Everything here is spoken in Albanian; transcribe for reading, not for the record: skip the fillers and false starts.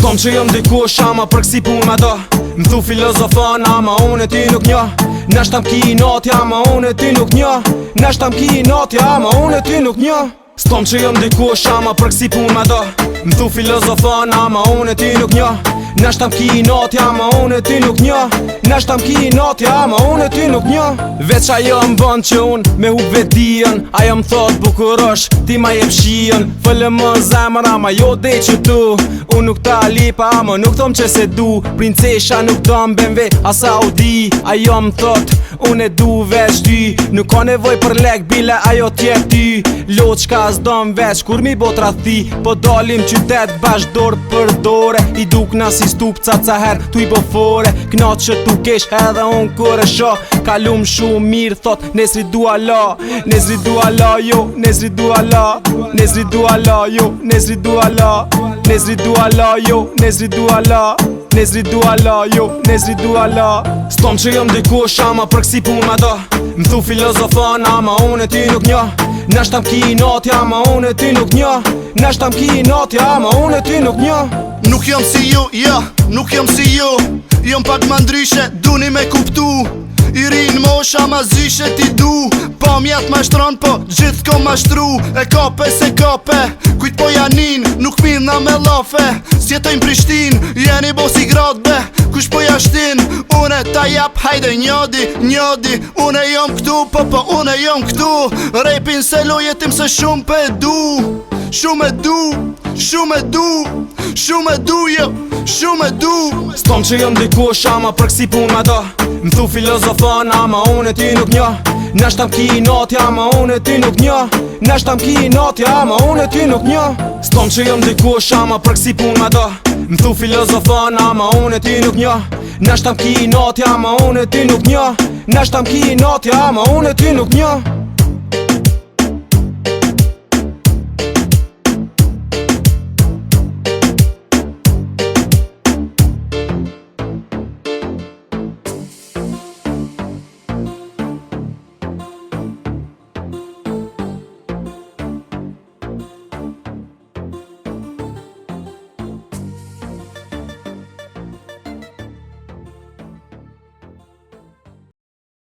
S'kom që jëm dikush ama për kësi pun me do. M'thu filozofan ama unë e ty nuk njo. Nashta m'ki natja ama unë e ty nuk njo. Nashta m'ki natja ama unë e ty nuk njo. S'kom që jëm dikush ama për kësi pun me do. M'thu filozofan ama unë e ty nuk njo. Nashta m'ki natja ama unë e ty nuk njo. Nashta m'ki natja ama unë e ty nuk njo. Veç ajo m'bën që unë me hu vetijën. Ajo m'thot bukurosh, ti ma jep shijën. Fëllë më zemër ama jo dej që tu. Unë nuk ta lipa ama nuk thom që se du. Princesha nuk dëm BMW as Audi. Ajo m'thot unë e du veç ty. Nuk ka nevoj për lek bile ajo tjep ty. Lot qka s'dëm veç kur mi bot rathi. Po dalim qytet bash dorë për dore. I duk na si stup ca her tu i bofore. Knat që tu kesh edhe unë kur e sho. Kalum shumë mirë thot nesri dua la. Nesri dua la jo, nesri dua la. Nesri dua la jo, nesri dua la. Nesri dua la jo, nesri dua la. Nesri dua la jo, nesri dua la. S'tom që jëm dikush ama për kësi pun me do. M'thu filozofan ama unë e ty nuk njo. Nashta m'ki natja ama unë e ty nuk njo. Nashta m'ki natja ama unë e ty nuk njo. Nuk jom si ju, ja, nuk jom si ju. Jom pak ma ndryshe, duni me kuptu. I rinë mosha ma zyshe ti du. Po mjet ma shtron, po gjithë ko ma shtru. E kape se kape, kujt po janin. Nuk mirë na me lafe, s'jetojnë Prishtin. Jeni bo si gradbe, kush po jashtin. Une ta jap, hajde njadi, njadi. Une jom këtu, po une jom këtu. Repin se lojetim se shumë pe du. Shumë e du, shumë e du. Shumë e du, jo, shumë e du. S'tom që jëm dikush ama për kësi pun me do. M'thu filozofan ama unë e ty nuk njo. Nashta m'ki natja ama unë e ty nuk njo. Nashta m'ki natja ama unë e ty nuk njo. S'tom që jëm dikush ama për kësi pun me do. M'thu filozofan ama unë e ty nuk njo. Nashta m'ki natja ama unë e ty nuk njo. Nashta m'ki natja ama unë e ty nuk njo.